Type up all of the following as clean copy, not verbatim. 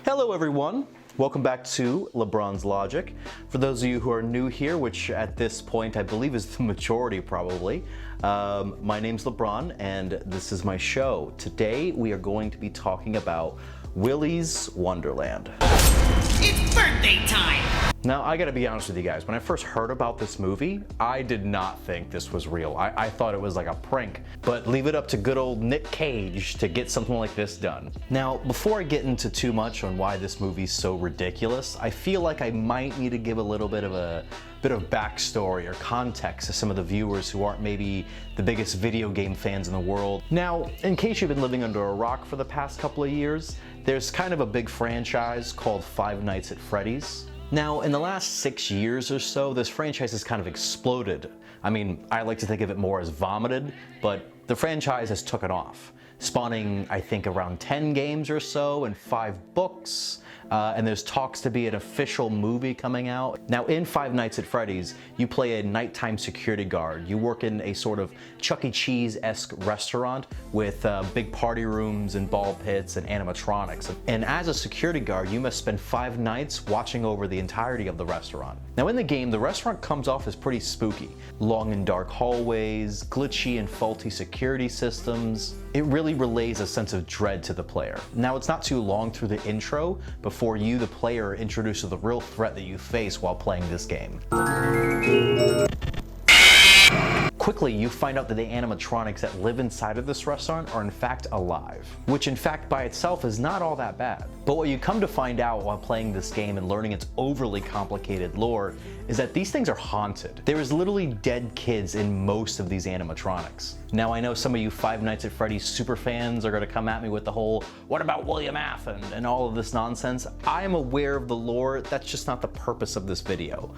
Hello everyone, welcome back to LeBron's Logic. For those of you who are new here, which at this point I believe is the majority probably, my name's LeBron and this is my show. Today we are going to be talking about Willy's Wonderland. It's birthday time! Now, I gotta be honest with you guys, when I first heard about this movie, I did not think this was real. I thought it was like a prank, but leave it up to good old Nick Cage to get something like this done. Now, before I get into too much on why this movie's so ridiculous, I feel like I might need to give a little bit of backstory or context to some of the viewers who aren't maybe the biggest video game fans in the world. Now, in case you've been living under a rock for the past couple of years, there's kind of a big franchise called Five Nights at Freddy's. Now, in the last 6 years or so, this franchise has kind of exploded. I mean, I like to think of it more as vomited, but the franchise has taken off, spawning, I think, around 10 games or so and 5 books, and there's talks to be an official movie coming out. Now, in Five Nights at Freddy's, you play a nighttime security guard. You work in a sort of Chuck E. Cheese-esque restaurant with big party rooms and ball pits and animatronics. And as a security guard, you must spend 5 nights watching over the entirety of the restaurant. Now, in the game, the restaurant comes off as pretty spooky. Long and dark hallways, glitchy and faulty security systems. It really relays a sense of dread to the player. Now, it's not too long through the intro before you, the player, introduces the real threat that you face while playing this game. Quickly, you find out that the animatronics that live inside of this restaurant are in fact alive, which in fact by itself is not all that bad. But what you come to find out while playing this game and learning its overly complicated lore is that these things are haunted. There is literally dead kids in most of these animatronics. Now, I know some of you Five Nights at Freddy's super fans are gonna come at me with the whole, what about William F. and all of this nonsense. I am aware of the lore, that's just not the purpose of this video.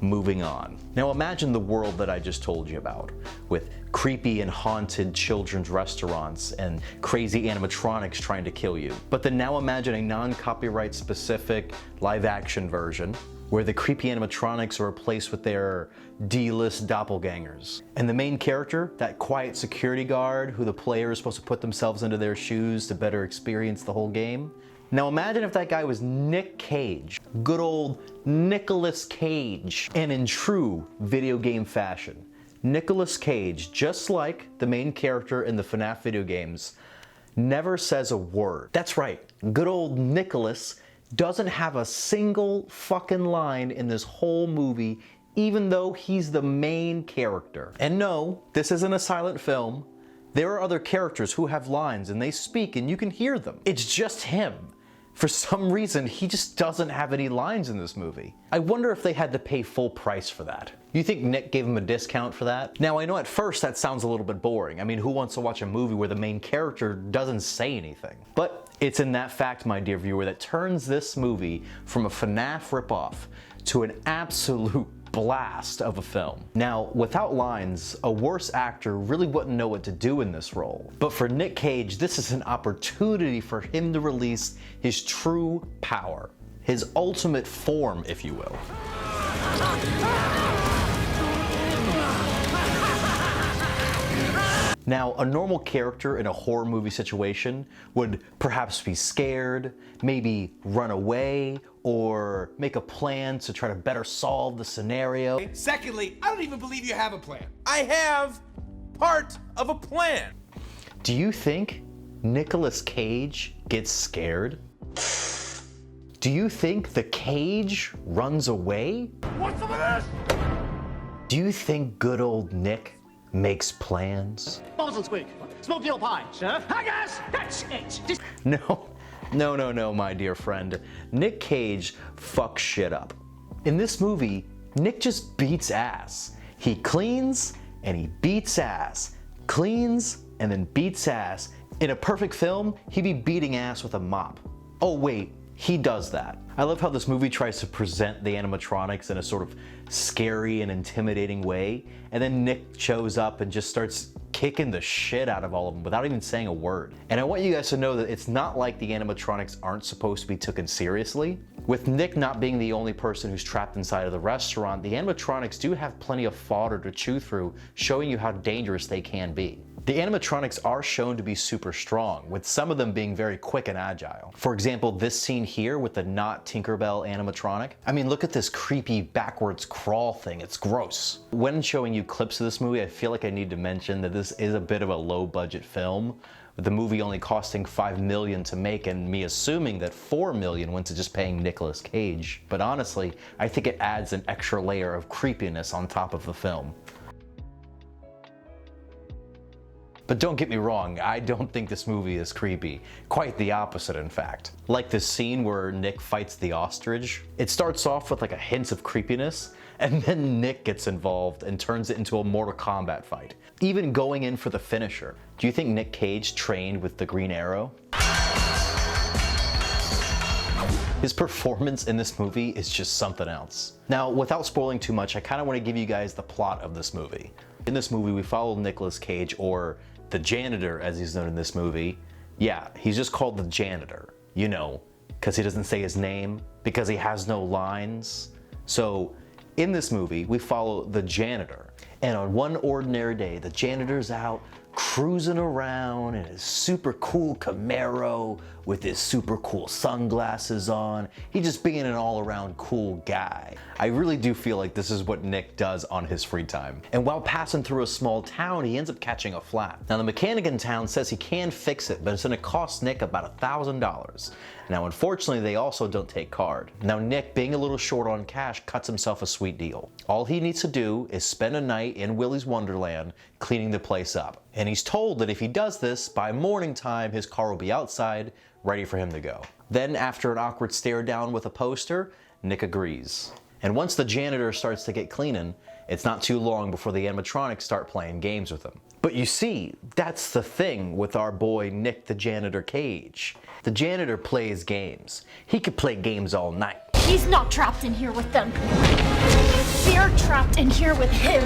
Moving on. Now imagine the world that I just told you about, with creepy and haunted children's restaurants and crazy animatronics trying to kill you. But then now imagine a non-copyright specific live action version where the creepy animatronics are replaced with their D-list doppelgangers. And the main character, that quiet security guard who the player is supposed to put themselves into their shoes to better experience the whole game. Now imagine if that guy was Nick Cage, good old Nicolas Cage. And in true video game fashion, Nicolas Cage, just like the main character in the FNAF video games, never says a word. That's right, good old Nicolas doesn't have a single fucking line in this whole movie, even though he's the main character. And no, this isn't a silent film. There are other characters who have lines and they speak and you can hear them. It's just him. For some reason, he just doesn't have any lines in this movie. I wonder if they had to pay full price for that. You think Nick gave him a discount for that? Now, I know at first that sounds a little bit boring. I mean, who wants to watch a movie where the main character doesn't say anything? But it's in that fact, my dear viewer, that turns this movie from a FNAF ripoff to an absolute blast of a film. Now, without lines, a worse actor really wouldn't know what to do in this role. But for Nick Cage, this is an opportunity for him to release his true power, his ultimate form, if you will. Now, a normal character in a horror movie situation would perhaps be scared, maybe run away, or make a plan to try to better solve the scenario. Secondly, I don't even believe you have a plan. I have part of a plan. Do you think Nicolas Cage gets scared? Do you think the cage runs away? Want some of this? Do you think good old Nick makes plans? Balls and squeak. Smoked yellow pie. Sir? Hi, guys. That's it. No, my dear friend. Nick Cage fucks shit up. In this movie, Nick just beats ass. He cleans and he beats ass. Cleans and then beats ass. In a perfect film, he'd be beating ass with a mop. Oh wait, he does that. I love how this movie tries to present the animatronics in a sort of scary and intimidating way, and then Nick shows up and just starts kicking the shit out of all of them without even saying a word. And I want you guys to know that it's not like the animatronics aren't supposed to be taken seriously. With Nick not being the only person who's trapped inside of the restaurant, the animatronics do have plenty of fodder to chew through, showing you how dangerous they can be. The animatronics are shown to be super strong, with some of them being very quick and agile. For example, this scene here with the not Tinkerbell animatronic. I mean, look at this creepy backwards crawl thing, it's gross. When showing you clips of this movie, I feel like I need to mention that this is a bit of a low budget film, with the movie only costing $5 million to make and me assuming that $4 million went to just paying Nicolas Cage. But honestly, I think it adds an extra layer of creepiness on top of the film. But don't get me wrong, I don't think this movie is creepy. Quite the opposite, in fact. Like this scene where Nick fights the ostrich. It starts off with like a hint of creepiness, and then Nick gets involved and turns it into a Mortal Kombat fight. Even going in for the finisher. Do you think Nick Cage trained with the Green Arrow? His performance in this movie is just something else. Now, without spoiling too much, I kind of want to give you guys the plot of this movie. In this movie, we follow Nicolas Cage, or the janitor as he's known in this movie. Yeah, he's just called the janitor, you know, because he doesn't say his name, because he has no lines. So in this movie, we follow the janitor. And on one ordinary day, the janitor's out cruising around in his super cool Camaro with his super cool sunglasses on. He's just being an all-around cool guy. I really do feel like this is what Nick does on his free time. And while passing through a small town, he ends up catching a flat. Now the mechanic in town says he can fix it, but it's gonna cost Nick about $1,000. Now unfortunately, they also don't take card. Now Nick, being a little short on cash, cuts himself a sweet deal. All he needs to do is spend a night in Willy's Wonderland cleaning the place up. And he's told that if he does this, by morning time his car will be outside, ready for him to go. Then after an awkward stare down with a poster, Nick agrees. And once the janitor starts to get cleaning, it's not too long before the animatronics start playing games with him. But you see, that's the thing with our boy Nick the Janitor Cage. The janitor plays games. He could play games all night. He's not trapped in here with them. They're trapped in here with him.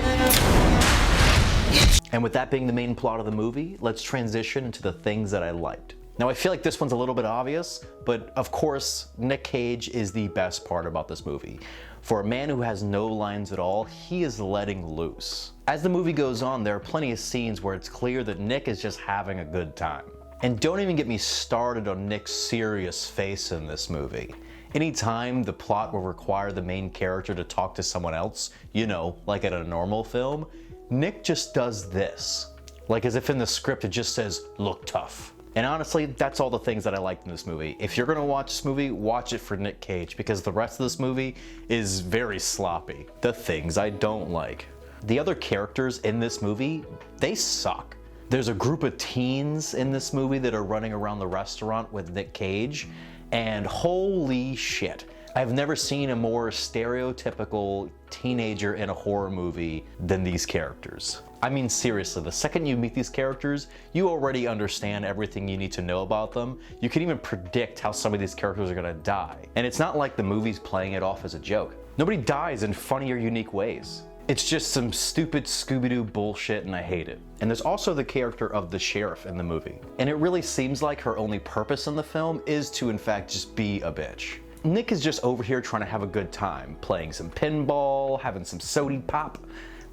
And with that being the main plot of the movie, let's transition into the things that I liked. Now I feel like this one's a little bit obvious, but of course, Nick Cage is the best part about this movie. For a man who has no lines at all, he is letting loose. As the movie goes on, there are plenty of scenes where it's clear that Nick is just having a good time. And don't even get me started on Nick's serious face in this movie. Anytime the plot will require the main character to talk to someone else, you know, like in a normal film, Nick just does this. Like as if in the script it just says, "Look tough." And honestly, that's all the things that I liked in this movie. If you're gonna watch this movie, watch it for Nick Cage, because the rest of this movie is very sloppy. The things I don't like. The other characters in this movie, they suck. There's a group of teens in this movie that are running around the restaurant with Nick Cage, and holy shit. I've never seen a more stereotypical teenager in a horror movie than these characters. I mean seriously, the second you meet these characters, you already understand everything you need to know about them. You can even predict how some of these characters are gonna die. And it's not like the movie's playing it off as a joke. Nobody dies in funny or unique ways. It's just some stupid Scooby-Doo bullshit and I hate it. And there's also the character of the sheriff in the movie. And it really seems like her only purpose in the film is to in fact just be a bitch. Nick is just over here trying to have a good time, playing some pinball, having some sody pop,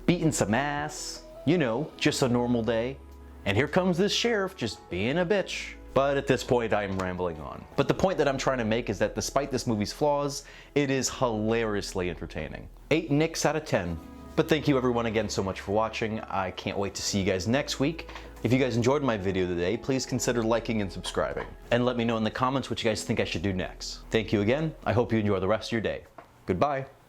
beating some ass, you know, just a normal day. And here comes this sheriff just being a bitch. But at this point, I'm rambling on. But the point that I'm trying to make is that despite this movie's flaws, it is hilariously entertaining. 8 Nicks out of 10. But thank you everyone again so much for watching. I can't wait to see you guys next week. If you guys enjoyed my video today, please consider liking and subscribing. And let me know in the comments what you guys think I should do next. Thank you again. I hope you enjoy the rest of your day. Goodbye.